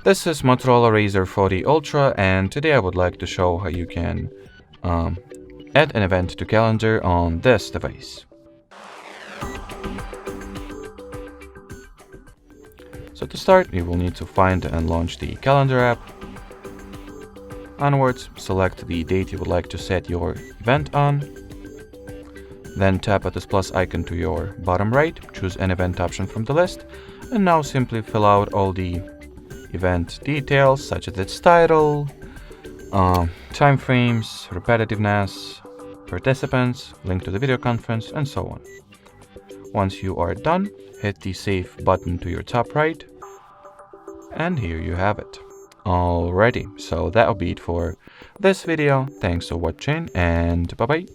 This is Motorola Razr 40 Ultra, and today I would like to show how you can add an event to calendar on this device. So to start, you will need to find and launch the calendar app. Onwards, select the date you would like to set your event on. Then tap at this plus icon to your bottom right, choose an event option from the list, and now simply fill out all the event details such as its title, time frames, repetitiveness, participants, link to the video conference, and so on. Once you are done, hit the save button to your top right, and here you have it. Alrighty, so that'll be it for this video. Thanks for watching, and bye bye.